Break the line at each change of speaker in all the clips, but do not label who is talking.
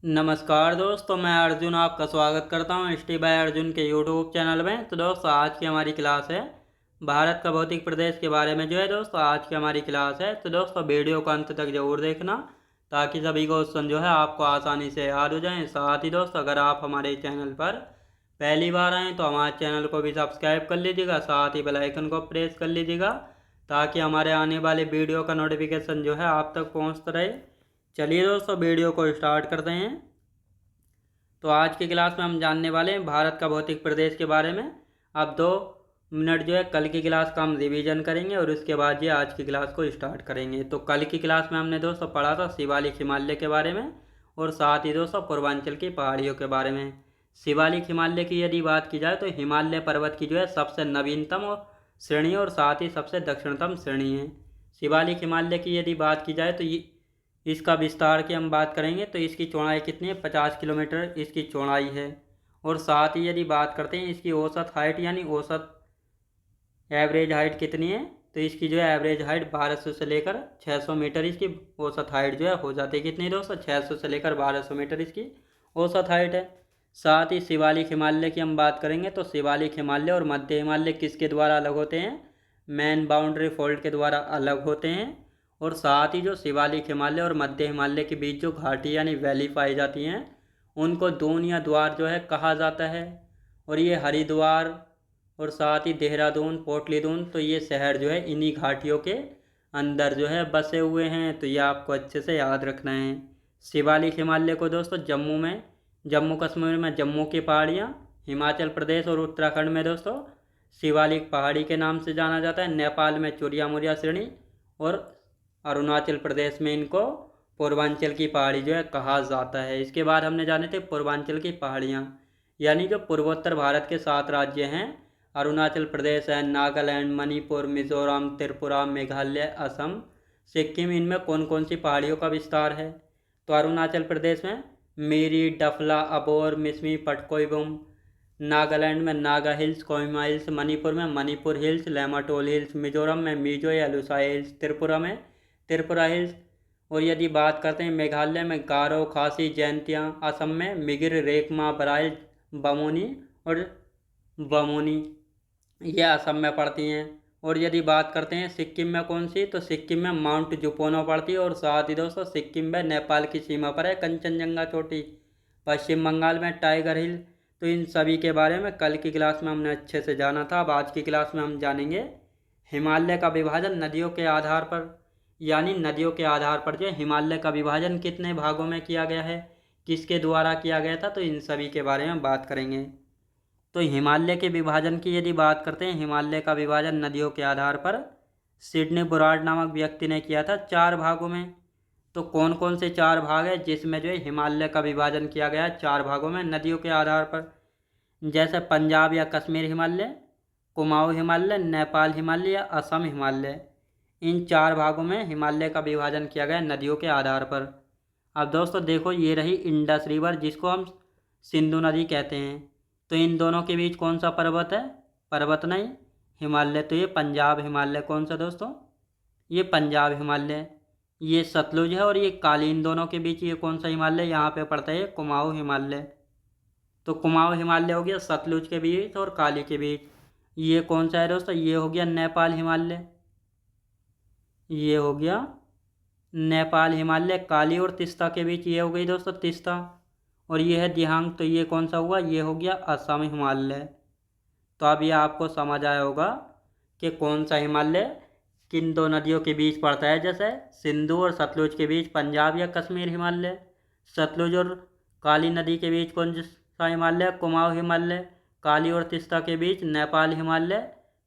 नमस्कार दोस्तों, मैं अर्जुन आपका स्वागत करता हूं स्टी बाय अर्जुन के यूट्यूब चैनल में। तो दोस्तों, आज की हमारी क्लास है भारत का भौतिक प्रदेश के बारे में। जो है दोस्तों, आज की हमारी क्लास है। तो दोस्तों, वीडियो को अंत तक जरूर देखना ताकि सभी क्वेश्चन जो है आपको आसानी से याद हो जाएं। साथ ही दोस्तों, अगर आप हमारे चैनल पर पहली बार आएँ तो हमारे चैनल को भी सब्सक्राइब कर लीजिएगा, साथ ही बेल आइकन को प्रेस कर लीजिएगा ताकि हमारे आने वाले वीडियो का नोटिफिकेशन जो है आप तक पहुँचता रहे। चलिए दोस्तों, वीडियो को स्टार्ट करते हैं। तो आज की क्लास में हम जानने वाले हैं भारत का भौतिक प्रदेश के बारे में। अब 2 मिनट जो है कल की क्लास का हम रिवीजन करेंगे और उसके बाद ये आज की क्लास को स्टार्ट करेंगे। तो कल की क्लास में हमने दोस्तों पढ़ा था शिवालिक हिमालय के बारे में और साथ ही दोस्तों पूर्वांचल की पहाड़ियों के बारे में। शिवालिक हिमालय की यदि बात की जाए तो हिमालय पर्वत की जो है सबसे नवीनतम और श्रेणी और साथ ही सबसे दक्षिणतम श्रेणी है। शिवालिक हिमालय की यदि बात की जाए तो इसका विस्तार की हम बात करेंगे तो इसकी चौड़ाई कितनी है, 50 किलोमीटर इसकी चौड़ाई है। और साथ ही यदि बात करते हैं इसकी औसत हाइट यानी औसत एवरेज हाइट कितनी है, तो इसकी जो है एवरेज हाइट 1200 से लेकर 600 मीटर इसकी औसत हाइट जो है हो जाती है। कितनी दोस्तों, 600 से लेकर 1200 मीटर इसकी औसत हाइट है। साथ ही शिवालिक हिमालय की हम बात करेंगे तो शिवालिक हिमालय और मध्य हिमालय किसके द्वारा अलग होते हैं, मेन बाउंड्री फोल्ड के द्वारा अलग होते हैं। और साथ ही जो शिवालिक हिमालय और मध्य हिमालय के बीच जो घाटी यानी वैली पाई जाती हैं उनको दून या द्वार जो है कहा जाता है। और ये हरिद्वार और साथ ही देहरादून, पोटलीदून, तो ये शहर जो है इन्हीं घाटियों के अंदर जो है बसे हुए हैं। तो ये आपको अच्छे से याद रखना है। शिवालिक हिमालय को दोस्तों जम्मू कश्मीर में जम्मू की पहाड़ियाँ, हिमाचल प्रदेश और उत्तराखंड में दोस्तों शिवालिक पहाड़ी के नाम से जाना जाता है। नेपाल में चुरिया मुरिया श्रेणी और अरुणाचल प्रदेश में इनको पूर्वांचल की पहाड़ी जो है कहा जाता है। इसके बाद हमने जाने थे पूर्वांचल की पहाड़ियाँ, यानी जो पूर्वोत्तर भारत के 7 राज्य हैं, अरुणाचल प्रदेश है, नागालैंड, मणिपुर, मिजोरम, त्रिपुरा, मेघालय, असम, सिक्किम, इनमें कौन कौन सी पहाड़ियों का विस्तार है। तो अरुणाचल प्रदेश में मिरी, डफला, अबोर, मिसमी, पटकोईबुम, नागालैंड में नागा हिल्स, कोहिमा हिल्स, मणिपुर में मणिपुर हिल्स, लेमाटोल हिल्स, मिजोरम में मिजो या लुसाई हिल्स, त्रिपुरा में त्रिपुरा हिल्स। और यदि बात करते हैं मेघालय में गारो, खासी, जैंतिया, असम में मिगिर, रेकमा, बराइल, बमोनी और बमोनी, ये असम में पड़ती हैं। और यदि बात करते हैं सिक्किम में कौन सी, तो सिक्किम में माउंट जुपोनो पड़ती है। और साथ ही दोस्तों सिक्किम में नेपाल की सीमा पर है कंचनजंगा चोटी। पश्चिम बंगाल में टाइगर हिल। तो इन सभी के बारे में कल की क्लास में हमने अच्छे से जाना था। अब आज की क्लास में हम जानेंगे हिमालय का विभाजन नदियों के आधार पर, यानी नदियों के आधार पर जो है हिमालय का विभाजन कितने भागों में किया गया है, किसके द्वारा किया गया था, तो इन सभी के बारे में बात करेंगे। तो हिमालय के विभाजन की यदि बात करते हैं, हिमालय का विभाजन नदियों के आधार पर सिडनी बुराड नामक व्यक्ति ने किया था 4 भागों में। तो कौन कौन से 4 भाग है जिसमें जो है हिमालय का विभाजन किया गया है 4 भागों में नदियों के आधार पर, जैसे पंजाब या कश्मीर हिमालय, कुमाऊं हिमालय, नेपाल हिमालय या असम हिमालय। इन 4 भागों में हिमालय का विभाजन किया गया नदियों के आधार पर। अब दोस्तों देखो, ये रही इंडस रिवर जिसको हम सिंधु नदी कहते हैं। तो इन दोनों के बीच कौन सा पर्वत है, पर्वत नहीं, हिमालय। तो ये पंजाब हिमालय, कौन सा दोस्तों, ये पंजाब हिमालय। ये सतलुज है और ये काली, इन दोनों के बीच ये कौन सा हिमालय यहाँ पे पड़ता है, कुमाऊं हिमालय। तो कुमाऊं हिमालय हो गया सतलुज के बीच और काली के बीच। ये कौन सा है दोस्तों, ये हो गया नेपाल हिमालय। ये हो गया नेपाल हिमालय। काली और तिस्ता के बीच ये हो गई दोस्तों तिस्ता। और ये है दिहांग, तो ये कौन सा हुआ, ये हो गया असम हिमालय। तो अब ये आपको समझ आया होगा कि कौन सा हिमालय किन 2 नदियों के बीच पड़ता है, जैसे सिंधु और सतलुज के बीच पंजाब या कश्मीर हिमालय, सतलुज और काली नदी के बीच कौन सा हिमालय, कुमाऊं हिमालय, काली और तिस्ता के बीच नेपाल हिमालय,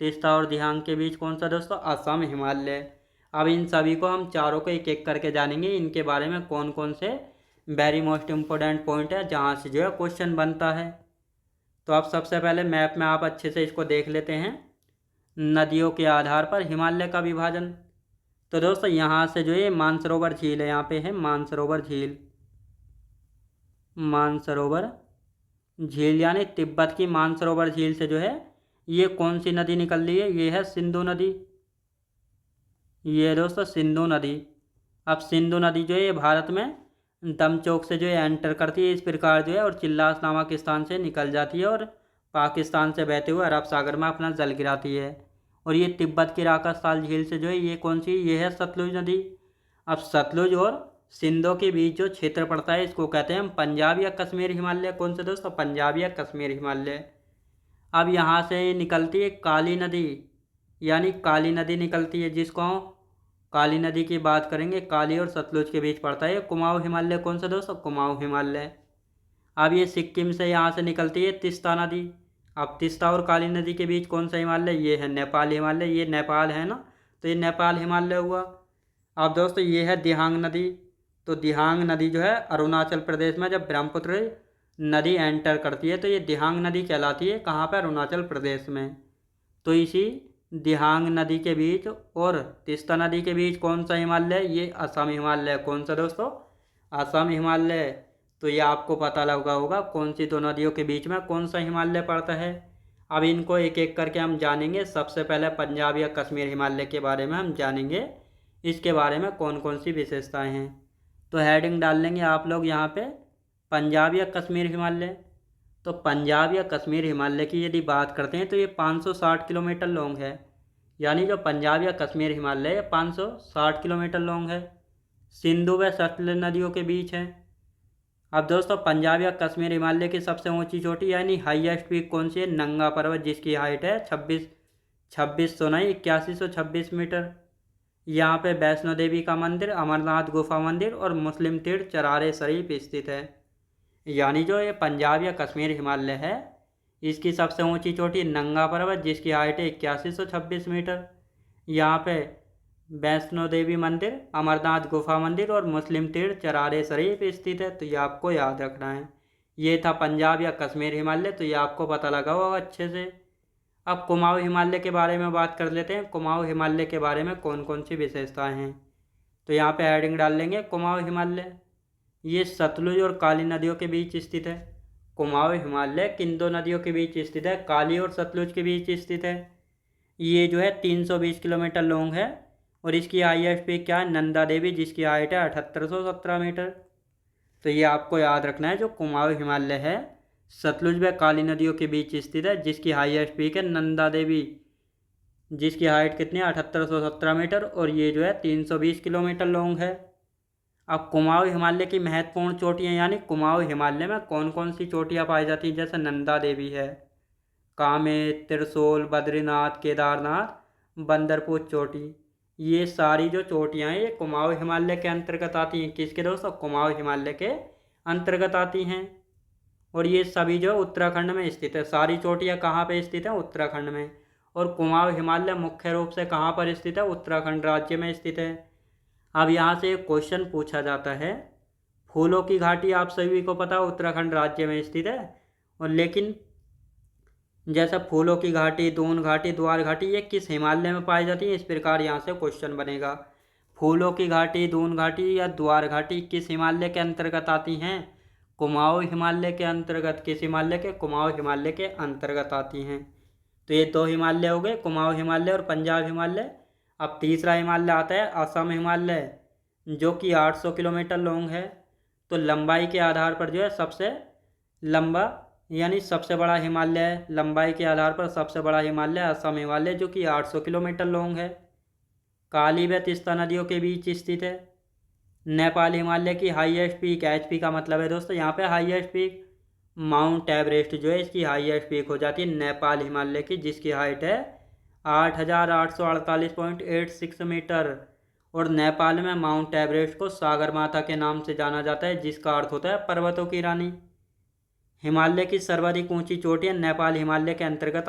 तिस्ता और दिहांग के बीच कौन सा दोस्तों, असम हिमालय। अब इन सभी को हम चारों को एक एक करके जानेंगे, इनके बारे में कौन कौन से वेरी मोस्ट इम्पोर्टेंट पॉइंट है जहाँ से जो है क्वेश्चन बनता है। तो अब सबसे पहले मैप में आप अच्छे से इसको देख लेते हैं, नदियों के आधार पर हिमालय का विभाजन। तो दोस्तों यहाँ से जो ये मानसरोवर झील है, यहाँ पे है मानसरोवर झील, मानसरोवर झील यानी तिब्बत की मानसरोवर झील से जो है ये कौन सी नदी निकल रही है, ये है सिंधु नदी। ये दोस्तों सिंधु नदी। अब सिंधु नदी जो है ये भारत में दमचौक से जो है एंटर करती है इस प्रकार जो है, और चिल्लास नामक स्थान से निकल जाती है और पाकिस्तान से बहते हुए अरब सागर में अपना जल गिराती है। और ये तिब्बत की राकास्थाल झील से जो है ये कौन सी, ये है सतलुज नदी। अब सतलुज और सिंधु के बीच जो क्षेत्र पड़ता है इसको कहते हैं हम पंजाब या कश्मीर हिमालय। कौन से दोस्तों, पंजाब या कश्मीर हिमालय। अब यहाँ से निकलती है काली नदी, यानी काली नदी निकलती है, जिसको हम काली नदी की बात करेंगे, काली और सतलुज के बीच पड़ता है कुमाऊं हिमालय। कौन सा दोस्तों, कुमाऊं हिमालय। अब ये सिक्किम से यहाँ से निकलती है तीस्ता नदी। अब तीस्ता और काली नदी के बीच कौन सा हिमालय, ये है नेपाल हिमालय, ये नेपाल है ना, तो ये नेपाल हिमालय हुआ। अब दोस्तों ये है दिहांग नदी। तो दिहांग नदी जो है अरुणाचल प्रदेश में जब ब्रह्मपुत्र नदी एंटर करती है तो ये दिहांग नदी कहलाती है, कहाँ पर, अरुणाचल प्रदेश में। तो इसी दिहांग नदी के बीच और तीस्ता नदी के बीच कौन सा हिमालय, ये असम हिमालय। कौन सा दोस्तों, असम हिमालय। तो ये आपको पता लगा होगा कौन सी दो नदियों के बीच में कौन सा हिमालय पड़ता है। अब इनको एक एक करके हम जानेंगे। सबसे पहले पंजाब या कश्मीर हिमालय के बारे में हम जानेंगे, इसके बारे में कौन कौन सी विशेषताएं हैं। तो हेडिंग डाल लेंगे आप लोग यहाँ पे, पंजाब या कश्मीर हिमालय। तो पंजाब या कश्मीर हिमालय की यदि बात करते हैं तो ये 560 किलोमीटर लॉन्ग है, यानी जो पंजाब या कश्मीर हिमालय है 560 किलोमीटर लॉन्ग है, सिंधु व सतलुज नदियों के बीच है। अब दोस्तों पंजाब या कश्मीर हिमालय की सबसे ऊंची चोटी यानी हाईएस्ट पीक कौन सी है, नंगा पर्वत, जिसकी हाइट है 8126 मीटर। यहाँ पे वैष्णो देवी का मंदिर, अमरनाथ गुफा मंदिर और मुस्लिम तीर्थ चरारे शरीफ स्थित है। यानी जो ये पंजाब या कश्मीर हिमालय है इसकी सबसे ऊंची चोटी नंगा पर्वत, जिसकी हाइट है 8126 मीटर। यहाँ पे वैष्णो देवी मंदिर, अमरनाथ गुफा मंदिर और मुस्लिम तीर्थ चरारे शरीफ स्थित है। तो ये आपको याद रखना है। ये था पंजाब या कश्मीर हिमालय, तो ये आपको पता लगा होगा अच्छे से। अब कुमाऊं हिमालय के बारे में बात कर लेते हैं। कुमाऊं हिमालय के बारे में कौन कौन सी विशेषताएं हैं, तो यहाँ पे हेडिंग डाल लेंगे कुमाऊं हिमालय। ये सतलुज और काली नदियों के बीच स्थित है। कुमाऊं हिमालय किन दो नदियों के बीच स्थित है, काली और सतलुज के बीच स्थित है। ये जो है 320 किलोमीटर लॉन्ग है और इसकी हाईएस्ट पीक क्या है, नंदा देवी, जिसकी हाइट है 7817 मीटर। तो ये आपको याद रखना है, जो कुमाऊं हिमालय है सतलुज व काली नदियों के बीच स्थित है, जिसकी हाईएस्ट पीक है नंदा देवी, जिसकी हाइट कितनी है 7817 मीटर, और ये जो है 320 किलोमीटर लॉन्ग है। अब कुमाऊं हिमालय की महत्वपूर्ण चोटियाँ, यानी कुमाऊं हिमालय में कौन कौन सी चोटियाँ पाई जाती हैं, जैसे नंदा देवी है, कामेत, त्रिशूल, बद्रीनाथ, केदारनाथ, बंदरपुर चोटी। ये सारी जो चोटियाँ हैं ये कुमाऊं हिमालय के अंतर्गत आती हैं। किसके दोस्तों, कुमाऊं हिमालय के अंतर्गत आती हैं। और ये सभी जो उत्तराखंड में स्थित है। सारी चोटियाँ कहाँ पे स्थित हैं, उत्तराखंड में। और कुमाऊं हिमालय मुख्य रूप से कहाँ पर स्थित है, उत्तराखंड राज्य में स्थित है। अब यहाँ से एक क्वेश्चन पूछा जाता है, फूलों की घाटी आप सभी को पता है उत्तराखंड राज्य में स्थित है, और लेकिन जैसा फूलों की घाटी, दून घाटी, द्वार घाटी, ये किस हिमालय में पाई जाती है, इस प्रकार यहाँ से क्वेश्चन बनेगा। फूलों की घाटी, दून घाटी या द्वार घाटी किस हिमालय के अंतर्गत आती हैं, कुमाऊं हिमालय के अंतर्गत। किस हिमालय के, कुमाऊं हिमालय के अंतर्गत आती हैं। तो ये दो हिमालय हो गए, कुमाऊं हिमालय और पंजाब हिमालय। अब तीसरा हिमालय आता है असम हिमालय, जो कि 800 किलोमीटर लॉन्ग है। तो लंबाई के आधार पर जो है सबसे लंबा, यानी सबसे बड़ा हिमालय, लंबाई के आधार पर सबसे बड़ा हिमालय असम हिमालय, जो कि 800 किलोमीटर लॉन्ग है। काली व तीस्ता नदियों के बीच स्थित है। नेपाल हिमालय की हाईएस्ट पीक, एचपी का मतलब है दोस्तों यहाँ पे हाईएस्ट पीक, माउंट एवरेस्ट जो है इसकी हाईएस्ट पीक हो जाती है नेपाल हिमालय की, जिसकी हाइट है 8848.86 मीटर। और नेपाल में माउंट एवरेस्ट को सागर माता के नाम से जाना जाता है, जिसका अर्थ होता है पर्वतों की रानी। हिमालय की सर्वाधिक ऊंची चोटियाँ नेपाल हिमालय के अंतर्गत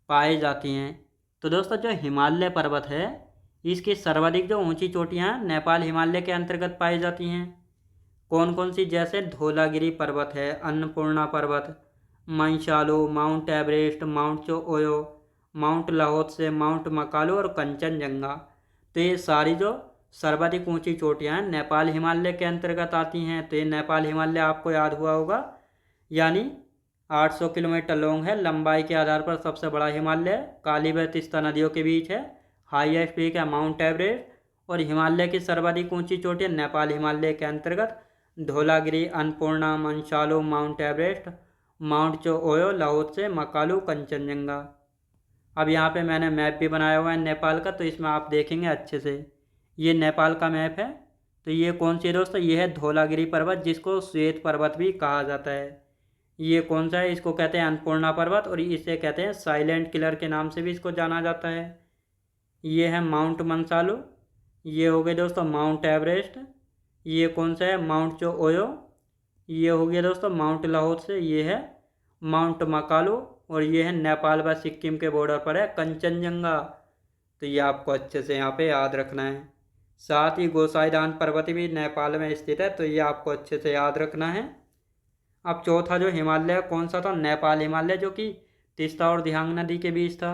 पाई जाती हैं। तो दोस्तों जो हिमालय पर्वत है इसकी सर्वाधिक जो ऊंची चोटियाँ नेपाल हिमालय के अंतर्गत पाई जाती हैं। कौन कौन सी, जैसे धौलागिरी पर्वत है, अन्नपूर्णा पर्वत, Manaslu, mount Everest, mount Cho Oyu, mount Lhotse, mount Makalu और कंचनजंगा। तो ये सारी जो सर्वाधिक ऊंची चोटियाँ हैं नेपाल हिमालय के अंतर्गत आती हैं। तो ये नेपाल हिमालय आपको याद हुआ होगा, यानी 800 किलोमीटर लॉन्ग है, लंबाई के आधार पर सबसे बड़ा हिमालय, काली व तीस्ता नदियों के बीच है, हाईएस्ट पीक है माउंट एवरेस्ट, और हिमालय की सर्वाधिक ऊंची चोटी नेपाल हिमालय के अंतर्गत Dhaulagiri, Annapurna, Manaslu, mount Everest, mount Cho Oyu, Lhotse, Makalu, Kanchenjunga. अब यहाँ पे मैंने मैप भी बनाया हुआ है नेपाल का, तो इसमें आप देखेंगे अच्छे से। ये नेपाल का मैप है। तो ये कौन सी है दोस्तों? ये है धौलागिरी पर्वत, जिसको श्वेत पर्वत भी कहा जाता है। ये कौन सा है? इसको कहते हैं अन्नपूर्णा पर्वत, और इसे कहते हैं साइलेंट किलर के नाम से भी इसको जाना जाता है। ये है माउंट मंसालो। ये हो गए दोस्तों माउंट एवरेस्ट। ये कौन सा है? Mount Cho OYO. ये हो गया दोस्तों माउंट लाहौसे। ये है माउंट मकालू, और ये है नेपाल व सिक्किम के बॉर्डर पर है कंचनजंगा। तो ये आपको अच्छे से यहाँ पे याद रखना है। साथ ही गोसाईदान पर्वत भी नेपाल में स्थित है, तो ये आपको अच्छे से याद रखना है। अब चौथा जो हिमालय कौन सा था? नेपाल हिमालय, जो कि तीस्ता और दिहांग नदी के बीच था।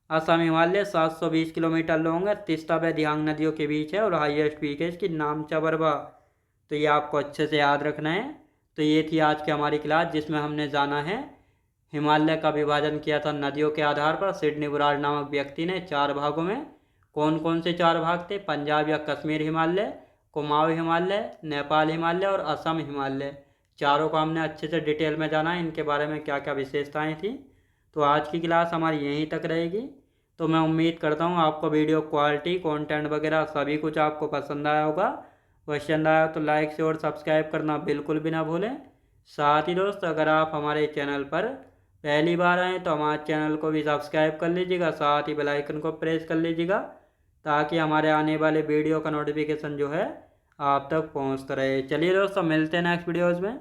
असम हिमालय 720 किलोमीटर लॉन्ग है, तीस्ता व दिहांग नदियों के बीच है, और हाईएस्ट पीक है इसकी नामचा बरवा। तो ये आपको अच्छे से याद रखना है। तो ये थी आज की हमारी क्लास, जिसमें हमने जाना है हिमालय का विभाजन किया था नदियों के आधार पर सिडनी बुराड़ नामक व्यक्ति ने 4 भागों में। कौन कौन से 4 भाग थे? पंजाब या कश्मीर हिमालय, कुमाऊं हिमालय, नेपाल हिमालय और असम हिमालय। चारों को हमने अच्छे से डिटेल में जाना है, इनके बारे में क्या क्या विशेषताएं थी। तो आज की क्लास हमारी यहीं तक रहेगी। तो मैं उम्मीद करता हूँ आपको वीडियो क्वालिटी, कंटेंट वगैरह सभी कुछ आपको पसंद आया होगा। पसंद आया तो लाइक शेयर और सब्सक्राइब करना बिल्कुल भी ना भूलें। साथ ही दोस्त, अगर आप हमारे चैनल पर पहली बार आएँ तो हमारे चैनल को भी सब्सक्राइब कर लीजिएगा, साथ ही बेल आइकन को प्रेस कर लीजिएगा, ताकि हमारे आने वाले वीडियो का नोटिफिकेशन जो है आप तक पहुंचता रहे। चलिए दोस्तों, मिलते हैं नेक्स्ट वीडियोज़ में।